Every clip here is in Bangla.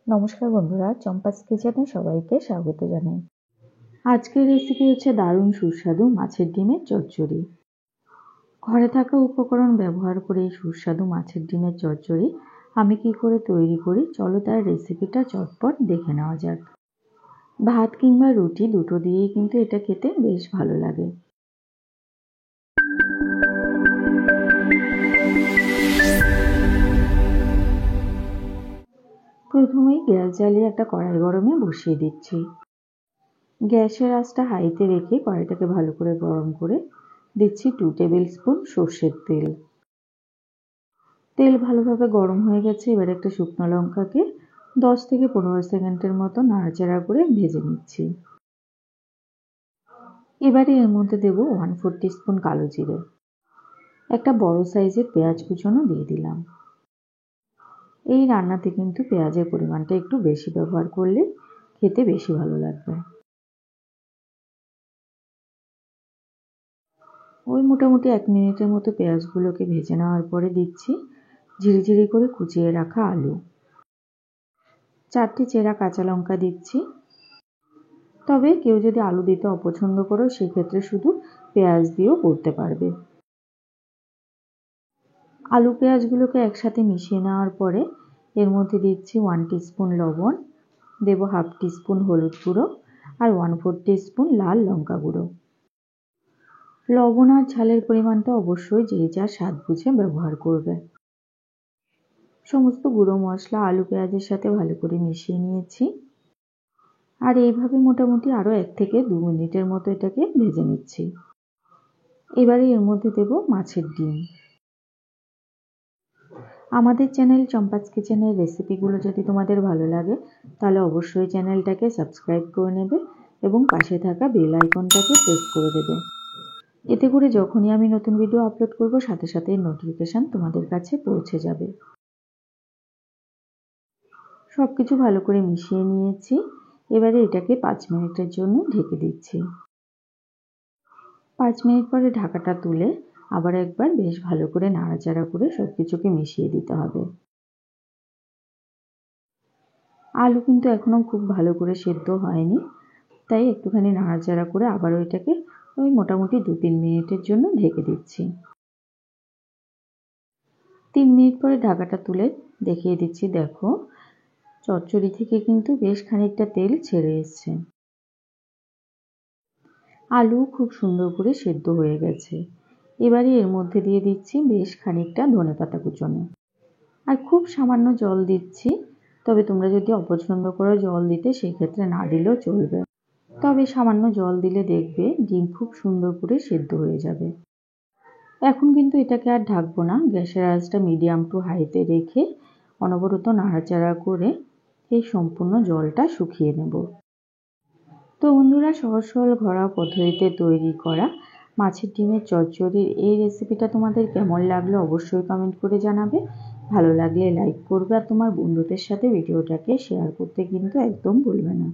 নমস্কার বন্ধুরা, চম্পাস কিচেনে সবাইকে স্বাগত জানাই। আজকের রেসিপি হচ্ছে দারুণ সুস্বাদু মাছের ডিমের চচ্চড়ি। ঘরে থাকা উপকরণ ব্যবহার করে এই সুস্বাদু মাছের ডিমের চচ্চড়ি আমি কি করে তৈরি করি, চলো তার রেসিপিটা চটপট দেখে নেওয়া যাক। ভাত কিংবা রুটি দুটো দিয়েই কিন্তু এটা খেতে বেশ ভালো লাগে। প্রথমেই গ্যাস জ্বালিয়ে একটা কড়াই গরমে বসিয়ে দিচ্ছি। গ্যাসের আঁচটা হাইতে রেখে কড়াইটাকে ভালো করে গরম করে দিচ্ছি 2 টেবিল স্পুন সর্ষের তেল। তেল ভালোভাবে গরম হয়ে গেছে। এবার একটা শুকনো লঙ্কাকে 10 থেকে 15 সেকেন্ডের মতো নাড়াচাড়া করে ভেজে নিচ্ছি। এবারে এর মধ্যে দেব 1/4 টিস্পুন কালো জিরে। একটা বড় সাইজের পেঁয়াজ কুচনো দিয়ে দিলাম। এই রান্নাতে কিন্তু পেঁয়াজের পরিমাণটা একটু বেশি ব্যবহার করলে খেতে বেশি ভালো লাগবে। ওই মোটামুটি 1 মিনিটের মতো পেঁয়াজগুলোকে ভেজে নেওয়ার পরে দিচ্ছি ঝিরিঝিরি করে কুচিয়ে রাখা আলু। 4টে চেরা কাঁচা লঙ্কা দিচ্ছি। তবে কেউ যদি আলু দিতে অপছন্দ করো সেক্ষেত্রে শুধু পেঁয়াজ দিয়েও করতে পারবে। আলু পেঁয়াজগুলোকে একসাথে মিশিয়ে নেওয়ার পরে এর মধ্যে দিচ্ছি 1 টিস্পুন লবণ, দেব 1/2 টিস্পুন হলুদ গুঁড়ো আর 1/4 টিস্পুন লাল লঙ্কা গুঁড়ো। লবণ আর ঝালের পরিমাণটা অবশ্যই যে যার স্বাদ বুঝে ব্যবহার করবে। সমস্ত গুঁড়ো মশলা আলু পেঁয়াজের সাথে ভালো করে মিশিয়ে নিয়েছি। আর এইভাবে মোটামুটি আরও 1 থেকে 2 মিনিটের মতো এটাকে ভেজে নিচ্ছি। এবারে এর মধ্যে দেব মাছের ডিম। আমাদের চ্যানেল চম্পাস কিচেনের রেসিপিগুলো যদি তোমাদের ভালো লাগে তাহলে অবশ্যই চ্যানেলটাকে সাবস্ক্রাইব করে নেবে এবং পাশে থাকা বেল আইকনটাকে প্রেস করে দেবে। এতে করে যখনই আমি নতুন ভিডিও আপলোড করব সাথে সাথে নোটিফিকেশান তোমাদের কাছে পৌঁছে যাবে। সব কিছু ভালো করে মিশিয়ে নিয়েছি। এবারে এটাকে 5 মিনিটের জন্য ঢেকে দিচ্ছি। 5 মিনিট পরে ঢাকাটা তুলে আবার একবার বেশ ভালো করে নাড়াচাড়া করে সব কিছুকে মিশিয়ে দিতে হবে। আলু কিন্তু এখনও খুব ভালো করে সেদ্ধ হয়নি, তাই একটুখানি নাড়াচাড়া করে আবারও এটাকে ওই মোটামুটি 2-3 মিনিটের জন্য ঢেকে দিচ্ছি। 3 মিনিট পরে ঢাকাটা তুলে দেখিয়ে দিচ্ছি। দেখো, চচ্চড়ি থেকে কিন্তু বেশ খানিকটা তেল ছেড়ে এসছে। আলু খুব সুন্দর করে সেদ্ধ হয়ে গেছে। এবারে এর মধ্যে দিয়ে দিচ্ছি বেশ খানিকটা ধনেপাতা কুচনো আর খুব সামান্য জল দিচ্ছি। তবে তোমরা যদি অপছন্দ করো জল দিতে সেক্ষেত্রে না দিলেও চলবে। তবে সামান্য জল দিলে দেখবে ডিম খুব সুন্দর করে সেদ্ধ হয়ে যাবে। এখন কিন্তু এটাকে আর ঢাকবো না। গ্যাসের আঁচটা মিডিয়াম টু হাইতে রেখে অনবরত নাড়াচাড়া করে এই সম্পূর্ণ জলটা শুকিয়ে নেব। তো বন্ধুরা, সহজ সরল ঘরোয়া পদ্ধতিতে তৈরি করা মাছের ডিমের চচ্চড়ির এই রেসিপিটা তোমাদের কেমন লাগলো অবশ্যই কমেন্ট করে জানাবে। ভালো লাগলে লাইক করবে আর তোমার বন্ধুদের সাথে ভিডিওটাকে শেয়ার করতে কিন্তু একদম ভুলবে না।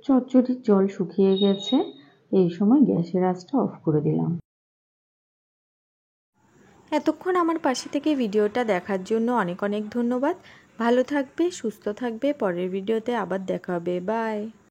চচ্চড়ির জল শুকিয়ে গেছে। এই সময় গ্যাসের আঁচটা অফ করে দিলাম। এতক্ষণ আমার পাশে থেকে ভিডিওটা দেখার জন্য অনেক অনেক ধন্যবাদ। ভালো থাকবে, সুস্থ থাকবে। পরের ভিডিওতে আবার দেখা হবে। বাই।